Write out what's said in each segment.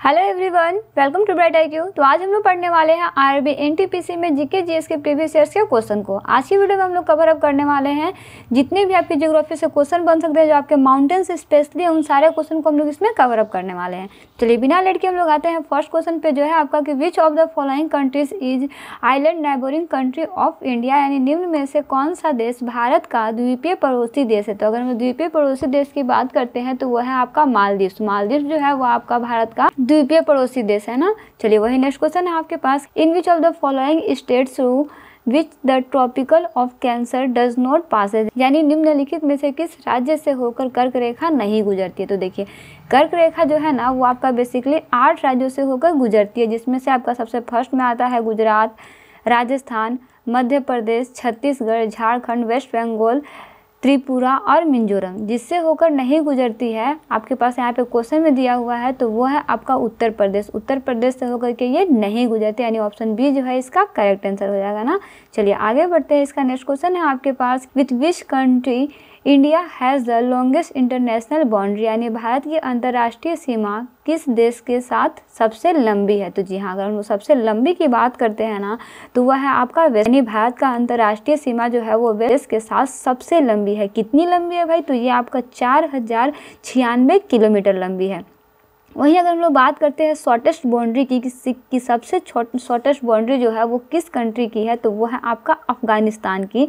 Hello everyone, welcome to bright IQ। तो आज हम लोग पढ़ने वाले हैं आरआरबी एनटीपीसी में जीके जीएस के प्रीवियस ईयर्स के क्वेश्चन को। आज की वीडियो में हम लोग कवर अप करने वाले हैं जितने भी आपकी ज्योग्राफी से क्वेश्चन बन सकते हैं, जो आपके माउंटेन्स स्पेशली, उन सारे क्वेश्चन को हम लोग इसमें कवर अप करने वाले हैं। चलिए बिना लेट के हम लोग आते हैं फर्स्ट क्वेश्चन पे, जो है आपका कि विच of the following countries is island neighbouring country of India, यानी निम्न में से कौन सा देश भारत का द्वीपीय पड़ोसी देश है। तो अगर हम द्वीपीय पड़ोसी देश की बात करते हैं तो वह है आपका मालदीव। मालदीव जो है वो आपका भारत का द्वीपीय पड़ोसी देश है ना। चलिए वही नेक्स्ट क्वेश्चन है आपके पास, in which of the following states through which the tropical of cancer does not passes, यानी निम्नलिखित में से किस राज्य से होकर कर्क रेखा नहीं गुजरती है। तो देखिए कर्क रेखा जो है ना वो आपका बेसिकली 8 राज्यों से होकर गुजरती है, जिसमें से आपका सबसे फर्स्ट में आता है गुजरात, राजस्थान, मध्य प्रदेश, छत्तीसगढ़, झारखंड, वेस्ट बंगाल, त्रिपुरा और मिजोरम। जिससे होकर नहीं गुजरती है, आपके पास यहाँ पे क्वेश्चन में दिया हुआ है, तो वो है आपका उत्तर प्रदेश। उत्तर प्रदेश से होकर के ये नहीं गुजरती, यानी ऑप्शन बी जो है इसका करेक्ट आंसर हो जाएगा ना। चलिए आगे बढ़ते हैं। इसका नेक्स्ट क्वेश्चन है आपके पास, with which country India has the longest international boundary, यानी भारत की अंतर्राष्ट्रीय सीमा किस देश के साथ सबसे लंबी है। तो जी हाँ, अगर हम सबसे लंबी की बात करते हैं ना तो वह है आपका वेस्ट, यानी भारत का अंतर्राष्ट्रीय सीमा जो है वो वेस्ट के साथ सबसे लंबी है। कितनी लंबी है भाई, तो ये आपका 4096 किलोमीटर लंबी है। वहीं अगर हम लोग बात करते हैं शॉर्टेस्ट बाउंड्री की सबसे शॉर्टेस्ट बाउंड्री जो है वो किस कंट्री की है, तो वो है आपका अफगानिस्तान की,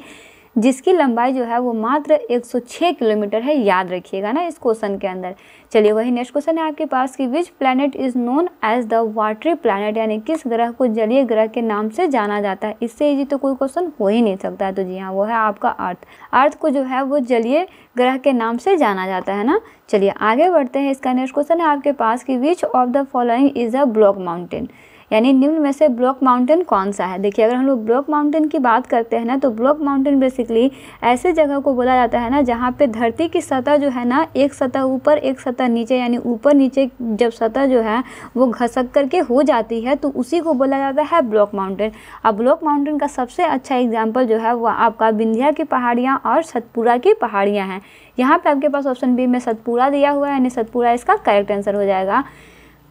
जिसकी लंबाई जो है वो मात्र 106 किलोमीटर है। याद रखिएगा ना इस क्वेश्चन के अंदर। चलिए वही नेक्स्ट क्वेश्चन है आपके पास कि which planet is known as the watery planet, यानी किस ग्रह को जलीय ग्रह के नाम से जाना जाता है। इससे इजी तो कोई क्वेश्चन हो ही नहीं सकता है। तो जी हाँ, वो है आपका अर्थ। अर्थ को जो है वो जलीय ग्रह के नाम से जाना जाता है ना। चलिए आगे बढ़ते हैं। इसका नेक्स्ट क्वेश्चन है आपके पास कि विच of the following is a block mountain, यानी निम्न में से ब्लॉक माउंटेन कौन सा है। देखिए अगर हम लोग ब्लॉक माउंटेन की बात करते हैं ना, तो ब्लॉक माउंटेन बेसिकली ऐसे जगह को बोला जाता है ना जहाँ पे धरती की सतह जो है ना एक सतह ऊपर एक सतह नीचे, यानी ऊपर नीचे जब सतह जो है वो घसक करके हो जाती है तो उसी को बोला जाता है ब्लॉक माउंटेन। अब ब्लॉक माउंटेन का सबसे अच्छा एग्जाम्पल जो है वो आपका विंध्या की पहाड़ियाँ और सतपुरा की पहाड़ियाँ हैं। यहाँ पे आपके पास ऑप्शन बी में सतपुरा दिया हुआ है, यानी सतपुरा इसका करेक्ट आंसर हो जाएगा।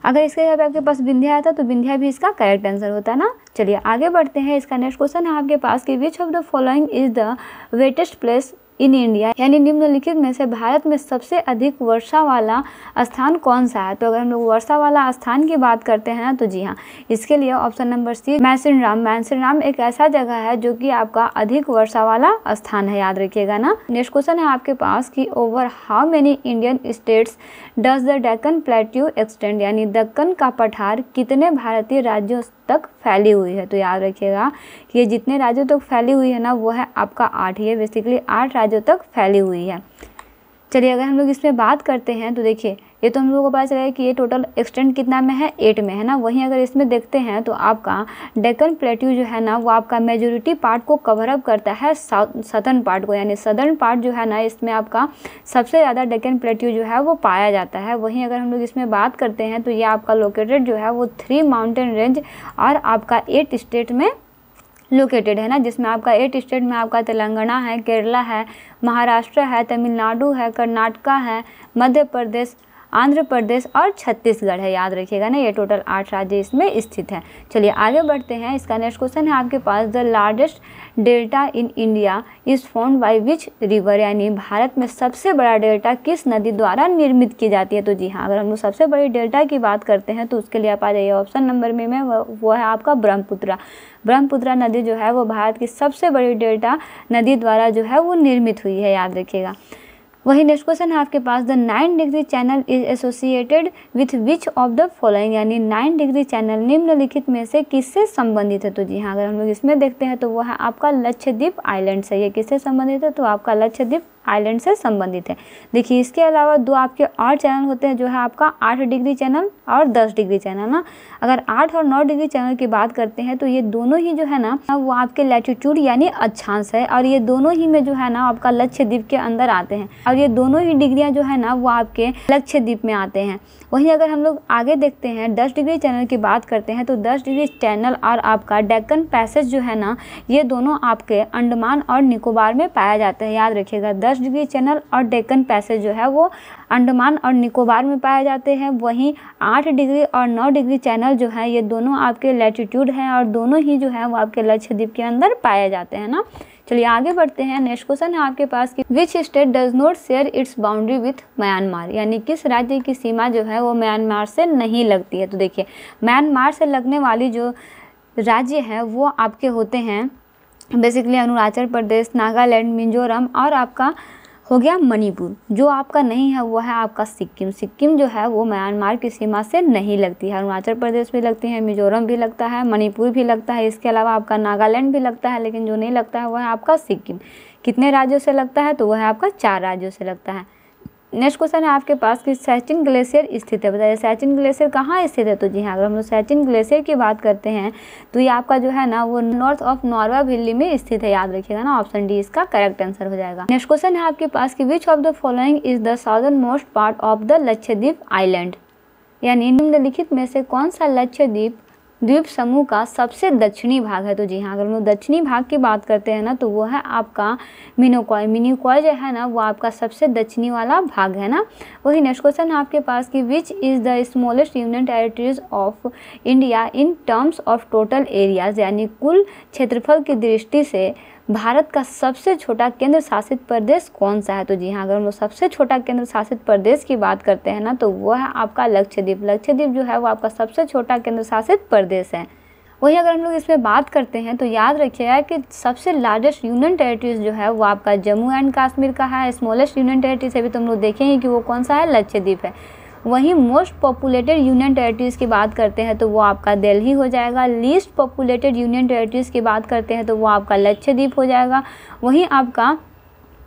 अगर इसके जगह पे आपके पास विंध्या आता तो विंध्या भी इसका करेक्ट आंसर होता है ना। चलिए आगे बढ़ते हैं। इसका नेक्स्ट क्वेश्चन है आपके पास कि विच of the following is the wettest place in India, यानी निम्नलिखित में से भारत में सबसे अधिक वर्षा वाला स्थान कौन सा है। तो अगर हम लोग वर्षा वाला स्थान की बात करते हैं ना, तो जी हाँ, इसके लिए option number C Mawsynram. Mawsynram एक ऐसा जगह है जो कि आपका अधिक वर्षा वाला स्थान है। याद रखिएगा ना। नेक्स्ट क्वेश्चन है आपके पास कि over how many Indian states does the Deccan plateau extend, यानी दक्कन का पठार कितने भारतीय राज्यों तक फैली हुई है। तो याद रखिएगा कि ये जितने राज्यों तक फैली हुई है ना वो है आपका 8 ही है, बेसिकली 8 राज्यों तक फैली हुई है। चलिए अगर हम लोग इसमें बात करते हैं तो देखिए ये तो हम लोगों को पता चला है कि ये टोटल एक्सटेंड कितना में है, 8 में है ना। वहीं अगर इसमें देखते हैं तो आपका डेक्कन प्लेट्यू जो है ना वो आपका मेजोरिटी पार्ट को कवर अप करता है सदर्न पार्ट को, यानी सदर्न पार्ट जो है ना इसमें आपका सबसे ज़्यादा डेक्कन प्लेट्यू जो है वो पाया जाता है। वहीं अगर हम लोग इसमें बात करते हैं तो ये आपका लोकेटेड जो है वो 3 माउंटेन रेंज और आपका 8 स्टेट में लोकेटेड है ना, जिसमें आपका 8 स्टेट में आपका तेलंगाना है, केरला है, महाराष्ट्र है, तमिलनाडु है, कर्नाटका है, मध्य प्रदेश, आंध्र प्रदेश और छत्तीसगढ़ है। याद रखिएगा ना, ये टोटल 8 राज्य इसमें स्थित हैं। चलिए आगे बढ़ते हैं। इसका नेक्स्ट क्वेश्चन है आपके पास, the largest delta in India is found by which river, यानी भारत में सबसे बड़ा डेल्टा किस नदी द्वारा निर्मित की जाती है। तो जी हाँ, अगर हम लोग सबसे बड़ी डेल्टा की बात करते हैं तो उसके लिए आप आ जाइए ऑप्शन नंबर में वो है आपका ब्रह्मपुत्रा। ब्रह्मपुत्रा नदी जो है वो भारत की सबसे बड़ी डेल्टा नदी द्वारा जो है वो निर्मित हुई है। याद रखिएगा। वही नेक्स्ट क्वेश्चन है आपके पास, the 9 degree channel is associated with which of the following, यानी 9 डिग्री चैनल निम्नलिखित में से किससे संबंधित है। तो जी हाँ, अगर हम लोग इसमें देखते हैं तो वो है आपका लक्षद्वीप आइलैंड से। ये किससे संबंधित है, तो आपका लक्षद्वीप आइलैंड से संबंधित है। देखिए इसके अलावा 2 आपके और चैनल होते हैं, जो है आपका 8 डिग्री चैनल और 10 डिग्री चैनल ना। अगर 8 और 9 डिग्री चैनल की बात करते हैं तो ये दोनों ही जो है ना वो आपके लैटिट्यूड यानी अक्षांश है, और ये दोनों ही में जो है ना आपका लक्षद्वीप के अंदर आते हैं, और ये दोनों ही डिग्रियां जो है ना वो आपके लक्षद्वीप में आते हैं। वहीं अगर हम लोग आगे देखते हैं 10 डिग्री चैनल की बात करते हैं तो 10 डिग्री चैनल और आपका डेक्कन पैसेज जो है ना ये दोनों आपके अंडमान और निकोबार में पाया जाता है। याद रखिएगा डिग्री चैनल और डेक्कन पैसेज जो है वो अंडमान और निकोबार में पाए जाते हैं। वहीं 8 डिग्री और 9 डिग्री चैनल जो है ये दोनों आपके लैटिट्यूड हैं और दोनों ही जो है वो आपके लक्षद्वीप के अंदर पाए जाते हैं ना। चलिए आगे बढ़ते हैं। नेक्स्ट क्वेश्चन है आपके पास कि which state does not share its boundary with Myanmar, यानी किस राज्य की सीमा जो है वो म्यांमार से नहीं लगती है। तो देखिए म्यांमार से लगने वाली जो राज्य है वो आपके होते हैं बेसिकली अरुणाचल प्रदेश, नागालैंड, मिजोरम और आपका हो गया मणिपुर। जो आपका नहीं है वो है आपका सिक्किम। सिक्किम जो है वो म्यांमार की सीमा से नहीं लगती है। अरुणाचल प्रदेश भी लगती है, मिजोरम भी लगता है, मणिपुर भी लगता है, इसके अलावा आपका नागालैंड भी लगता है, लेकिन जो नहीं लगता है वो है आपका सिक्किम। कितने राज्यों से लगता है तो वह है आपका 4 राज्यों से लगता है। नेक्स्ट क्वेश्चन है आपके पास कि सैचिन ग्लेशियर स्थित है। बताइए सैचिन ग्लेशियर कहाँ स्थित है। तो जी हाँ, अगर हम लोग सैचिन ग्लेशियर की बात करते हैं तो ये आपका जो है ना वो नॉर्थ ऑफ नॉर्वा वैली में स्थित है। याद रखिएगा ना, ऑप्शन डी इसका करेक्ट आंसर हो जाएगा। नेक्स्ट क्वेश्चन है आपके पास कि विच of the following is the southern most part of the Lakshadweep island, यानी निम्नलिखित में से कौन सा लक्षद्वीप द्वीप समूह का सबसे दक्षिणी भाग है। तो जी हाँ, अगर हम लोग दक्षिणी भाग की बात करते हैं ना तो वो है आपका मिनिकॉय। मिनिकॉय जो है ना वो आपका सबसे दक्षिणी वाला भाग है ना। वही नेक्स्ट क्वेश्चन है आपके पास कि which is the smallest union territories of India in terms of total areas, यानी कुल क्षेत्रफल की दृष्टि से भारत का सबसे छोटा केंद्र शासित प्रदेश कौन सा है। तो जी हाँ, अगर हम लोग सबसे छोटा केंद्र शासित प्रदेश की बात करते हैं ना तो वो है आपका लक्षद्वीप। लक्षद्वीप जो है वो आपका सबसे छोटा केंद्र शासित प्रदेश है। वहीं अगर हम लोग इसमें बात करते हैं तो याद रखिएगा कि सबसे लार्जेस्ट यूनियन टेरिटरीज जो है वो आपका जम्मू एंड कश्मीर का है। स्मॉलेस्ट यूनियन टेरिटरी से भी तुम लोग देखेंगे कि वो कौन सा है, लक्षद्वीप है। वहीं मोस्ट पॉपुलेटेड यूनियन टेरिटरीज़ की बात करते हैं तो वो आपका दिल्ली हो जाएगा। लीस्ट पॉपुलेटेड यूनियन टेरिटरीज़ की बात करते हैं तो वो आपका लक्षद्वीप हो जाएगा। वहीं आपका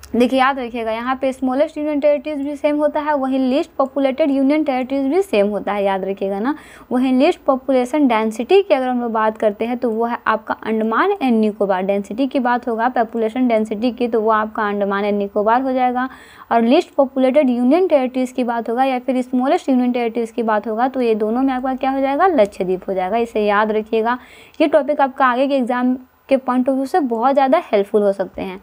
देखिए याद रखिएगा यहाँ पे स्मॉलेस्ट यूनियन टेरिटरीज भी सेम होता है, वहीं लीस्ट पॉपुलेटेड यूनियन टेरिटरीज भी सेम होता है, याद रखिएगा ना। वहीं लीस्ट पॉपुलेशन डेंसिटी की अगर हम लोग बात करते हैं तो वो है आपका अंडमान एंड निकोबार। डेंसिटी की बात होगा पॉपुलेशन डेंसिटी की तो वो आपका अंडमान एंड निकोबार हो जाएगा। और लीस्ट पॉपुलेटेड यूनियन टेरिटरीज की बात होगा या फिर स्मॉलेस्ट यूनियन टेरिटरीज की बात होगा तो ये दोनों में आपका क्या हो जाएगा, लक्षद्वीप हो जाएगा। इसे याद रखिएगा। ये टॉपिक आपका आगे के एग्जाम के पॉइंट ऑफ व्यू से बहुत ज़्यादा हेल्पफुल हो सकते हैं।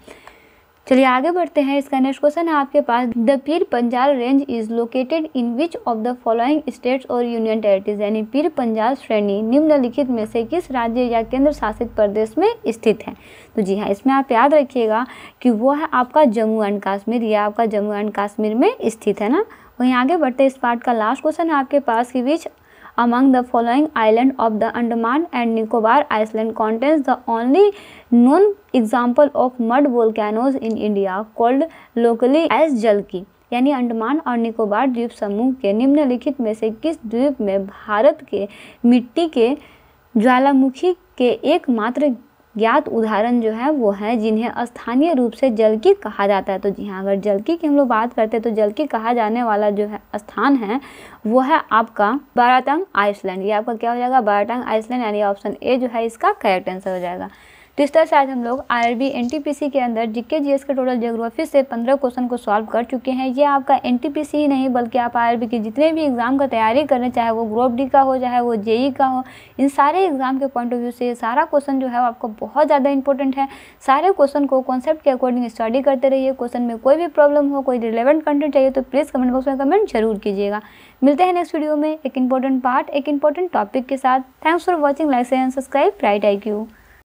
चलिए आगे बढ़ते हैं। इसका नेक्स्ट क्वेश्चन है आपके पास the Pir Panjal range is located in which of the following states और यूनियन टेरिटरीज, यानी पीर पंजाल श्रेणी निम्नलिखित में से किस राज्य या केंद्र शासित प्रदेश में स्थित है। तो जी हाँ, इसमें आप याद रखिएगा कि वो है आपका जम्मू एंड कश्मीर। यह आपका जम्मू एंड कश्मीर में स्थित है ना। वहीं आगे बढ़ते इस पार्ट का लास्ट क्वेश्चन है आपके पास कि विच among the following island of the Andaman and Nicobar Island contains the only known example of mud volcanoes in India called locally as Jalki, यानी अंडमान और निकोबार द्वीप समूह के निम्नलिखित में से किस द्वीप में भारत के मिट्टी के ज्वालामुखी के एकमात्र ज्ञात उदाहरण जो है वो है जिन्हें स्थानीय रूप से जलकी कहा जाता है। तो जी हाँ, अगर जलकी की हम लोग बात करते हैं तो जलकी कहा जाने वाला जो है स्थान है वो है आपका बारातंग आइसलैंड। ये आपका क्या हो जाएगा, बारातंग आइसलैंड, यानी ऑप्शन ए जो है इसका करेक्ट आंसर हो जाएगा। तो इस तरह से आज हम लोग आईआरबी एनटीपीसी के अंदर जीके जीएस के टोटल ज्योग्राफी से 15 क्वेश्चन को सॉल्व कर चुके हैं। ये आपका एनटीपीसी ही नहीं बल्कि आप आईआरबी के जितने भी एग्जाम का तैयारी करें, चाहे वो ग्रुप डी का हो चाहे वो जेई का हो, इन सारे एग्जाम के पॉइंट ऑफ व्यू से ये सारा क्वेश्चन जो है वो आपको बहुत ज़्यादा इंपॉर्टेंट है। सारे क्वेश्चन को कॉन्सेप्ट के अकॉर्डिंग स्टडी करते रहिए। क्वेश्चन में कोई भी प्रॉब्लम हो, कोई रिलेवेंट कंटेंट चाहिए तो प्लीज़ कमेंट बॉक्स में कमेंट जरूर कीजिएगा। मिलते हैं नेक्स्ट वीडियो में एक इंपॉर्टेंट पार्ट, एक इंपॉर्टेंट टॉपिक के साथ। Thanks for watching, like share and subscribe bright IQ।